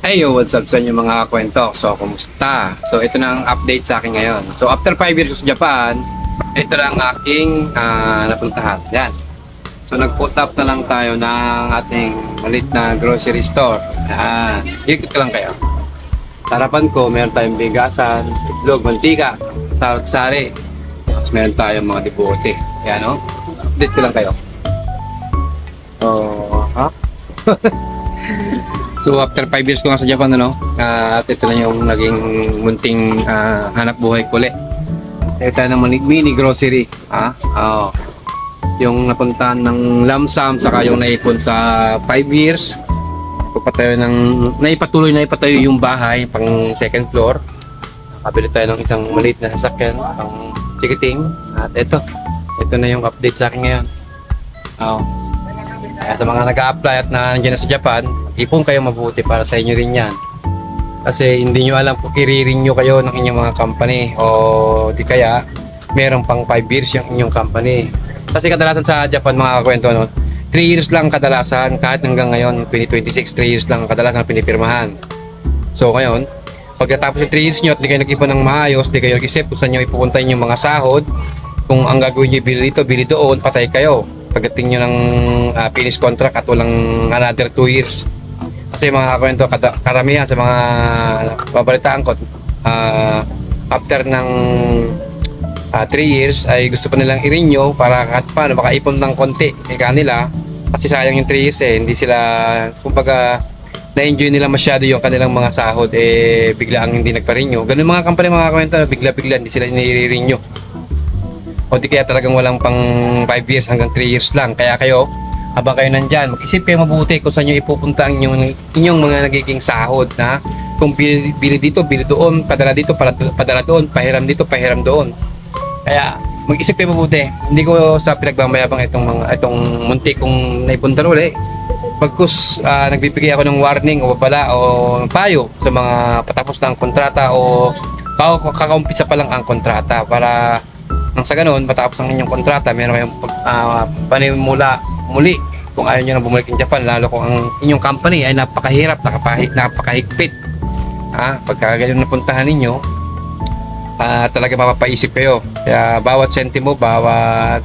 Hey yo, what's up sa inyo mga kwento? So, kumusta? So, ito na ang update sa akin ngayon. So, after 5 years sa Japan, ito na ang aking napuntahan. Yan. So, nag-put up na lang tayo ng ating maliit na grocery store. Yan. Ikot ko lang kayo. Sa harapan ko, meron tayong bigasan, itlog, mantika, sarot-sari. Tapos meron tayong mga dibote. Yan, no? Update ko lang kayo. Oh, ha? So after 5 years ko nga sa Japan, at ito na yung naging munting hanap buhay ko ulit. Ito na mini grocery. Oh. Yung napuntahan ng Lamsam, saka yung naipon sa 5 years. Naipatayo yung bahay pang second floor. Nakabili tayo ng isang maliit na sasakyan pang ticketing. At ito na yung update sa akin ngayon. Kaya sa mga nag-a-apply at nandiyan na sa Japan, ipon kayo mabuti para sa inyo rin yan. Kasi hindi nyo alam kung i-renew kayo ng inyong mga company o di kaya meron pang 5 years yung inyong company. Kasi kadalasan sa Japan mga kakwento, 3 years lang kadalasan, kahit hanggang ngayon 2026, 3 years lang kadalasan ang pinipirmahan. So ngayon, pagkatapos yung 3 years nyo at di kayo nag-ipon ng maayos, di kayo nag-isip kung saan nyo ipupunta yung mga sahod, kung ang gagawin nyo bili dito, bili doon, patay kayo pagdating nyo ng finish contract at walang another 2 years. Kasi mga kwento, karamihan sa mga babalitaan ko, after ng 3 years ay gusto pa nilang i-renew para kahit paano makaipon ng konti kanila. Kasi sayang yung 3 years hindi sila, kumbaga, na-enjoy nila masyado yung kanilang mga sahod, bigla ang hindi nagpa-renew. Ganun mga company mga kwento, bigla-bigla hindi sila nire-renew. O di kaya talagang walang pang 5 years hanggang 3 years lang. Kaya kayo, habang kayo nandyan, mag-isip kayo mabuti kung saan nyo ipupunta ang inyong mga nagiging sahod na kung bili dito, bili doon, padala dito, padala doon, pahiram dito, pahiram doon. Kaya mag-isip kayo mabuti. Hindi ko sa pinagmamayabang itong munti kong naipunta uli. Pagkus nagbibigay ako ng warning o babala o payo sa mga patapos ng kontrata o bago kakaumpisa pa lang ang kontrata para nang sa ganun, matapos ang inyong kontrata, meron kayong panimula muli kung ayaw nyo na bumalik in Japan, lalo kung ang inyong company ay napakahirap, napakahigpit. Pagka ganyan napuntahan ninyo, talaga mapapaisip kayo. Kaya bawat sentimo, bawat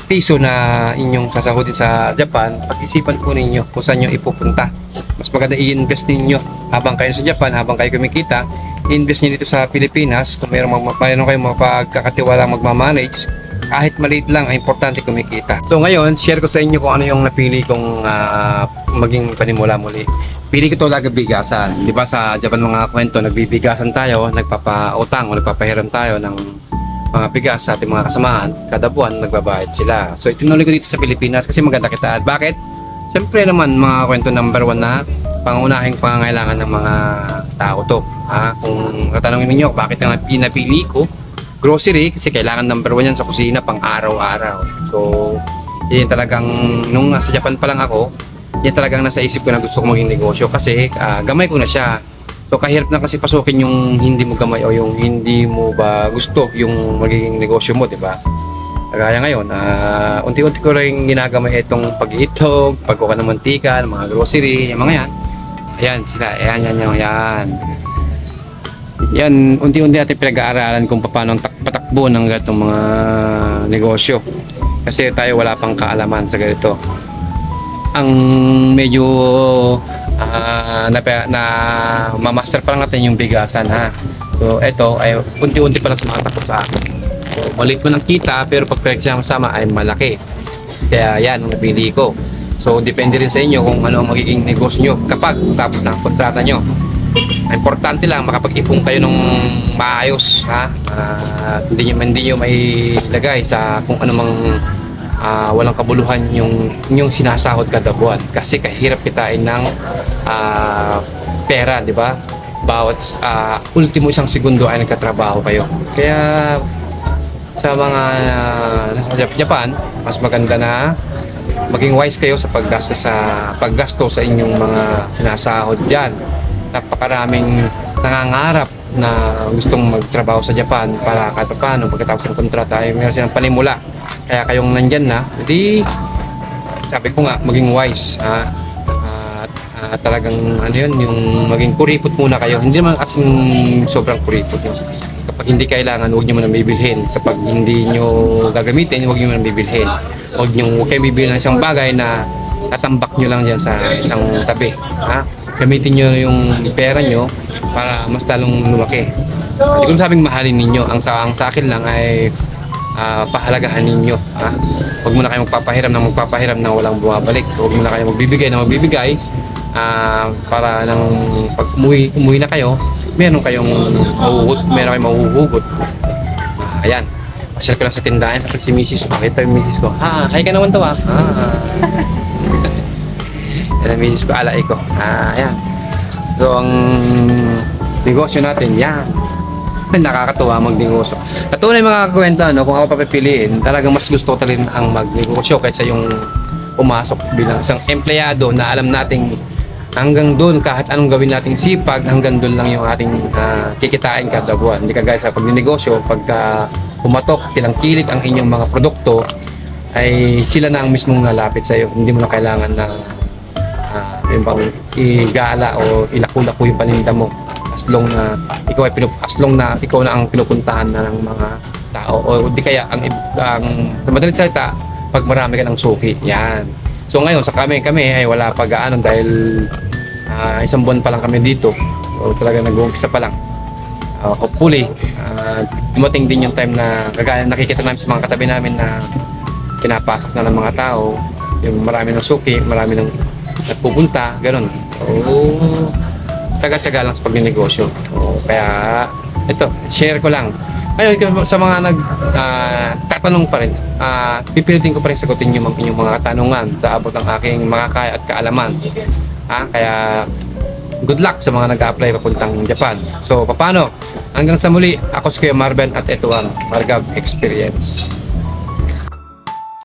piso na inyong sasahodin sa Japan, pag-isipan po ninyo kung saan nyo ipupunta. Mas maganda i-invest ninyo habang kayo sa Japan, habang kayo kumikita, invest nyo dito sa Pilipinas. Kung mayroon kayong mapagkakatiwala magmamanage, kahit maliit lang, ay importante kumikita. So ngayon, share ko sa inyo kung ano yung napili kong maging panimula muli. Pili ko talaga bigasan. Di ba sa Japan mga kwento, nagbibigasan tayo, nagpapautang o nagpapahiram tayo ng mga bigas sa ating mga kasamahan. Kada buwan, nagbabayad sila. So itinuloy ko dito sa Pilipinas kasi maganda kitaan. Bakit? Siyempre naman mga kwento, number 1 na pangunahing pangangailangan ng mga tao to. Kung tatanungin niyo bakit nga pinapili ko grocery, kasi kailangan number 1 yan sa kusina pang araw-araw. So yun talagang nung sa Japan pa lang ako, yan talagang nasa isip ko na gusto ko maging negosyo kasi gamay ko na siya. So kahirap na kasi pasukin yung hindi mo gamay o yung hindi mo ba gusto yung magiging negosyo mo, di ba? Kaya ngayon, unti-unti ko rin ginagamay itong pag-iitlog, pagkuha ng mantika, ng mga grocery, yung mga yan. Ayan sila, yan. Yan, unti-unti natin pinag-aaralan kung paano patakbo ng ganitong mga negosyo. Kasi tayo wala pang kaalaman sa ganito. Ang medyo na mamaster pa lang natin yung bigasan So ito ay unti-unti pa lang tumatakbo sa akin. So, maliit mo ng kita pero pag pinagsama-sama ay malaki. Kaya yan ang napili ko. So depende rin sa inyo kung ano ang magiging negosyo nyo kapag tapos na ang kontrata nyo. Importante lang makapag-ipon kayo ng maayos hindi nyo may lagay sa kung anumang walang kabuluhan yung sinasahod kada buwan kasi kahirap kitain ng pera, di ba? Bawat ultimo isang segundo ay nagkatrabaho kayo. Kaya sa mga nasa Japan, mas maganda na maging wise kayo sa paggasto sa inyong mga sinasahod diyan. Napakaraming nangangarap na gustong magtrabaho sa Japan para kahit paano pagkatapos ng kontrata ay meron silang panimula. Kaya kayong nandyan na, hindi sabi ko nga maging wise talagang ano yun, yung maging kuripot muna kayo. Hindi naman kasing sobrang kuripot. Kapag hindi kailangan, huwag nyo muna bibilhin. Kapag hindi nyo gagamitin, huwag nyo muna bibilhin. Huwag kayo bibili ng isang bagay na tatambak nyo lang dyan sa isang tabi. Ha? Gamitin nyo yung pera nyo para mas lalong lumaki. Hindi ko sabing mahalin ninyo. Ang sa akin lang ay pahalagahan ninyo. Ha? Huwag muna kayo magpapahiram na walang bumabalik. Huwag muna kayo magbibigay para nang pag umuwi na kayo, meron kayong mahuhugot. Ayan. Pasyal ko lang sa tindahan tapos si Mrs. ko. Ito yung Mrs. ko. Hi ka naman to Yan ang Mrs. ko, alay ko. Ayan. So, ang negosyo natin, yan. Nakakatuwa magnegosyo. Katunay mga kakwento, kung ako papipiliin, talagang mas gusto ko talaga ang magnegosyo kaysa yung pumasok bilang isang empleyado na alam nating hanggang doon, kahit anong gawin nating sipag, hanggang doon lang yung ating kikitain kada buwan. Hindi kagaya sa pagnegosyo, pagka pumatok, kilang-kilik ang inyong mga produkto, ay sila na ang mismong lalapit sa iyo. Hindi mo na kailangan na yung bang igala o ilaku-laku yung paninda mo. As long na ikaw na ang pinupuntahan na ng mga tao, o di kaya sa madaling salita, pag marami ka ng suki. Yan. So ngayon sa kami ay wala pa gaano dahil isang buwan pa lang kami dito. O talaga nag-uumpisa pa lang. Hopefully dumating din yung time na kagaya nakikita namin sa mga katabi namin na pinapasok na ng mga tao, yung marami ng suki, marami ng nagpupunta, gano'n. So taga-tsaga lang sa pagnegosyo. Kaya ito, share ko lang. Ngayon, sa mga tatanong pa rin, pipilitin ko pa rin sagutin yung inyong mga katanungan sa abot ng aking mga kaya at kaalaman. Kaya, good luck sa mga nag-a-apply papuntang Japan. So, paano? Hanggang sa muli, ako si Kuya Marben at ito ang Margab Experience.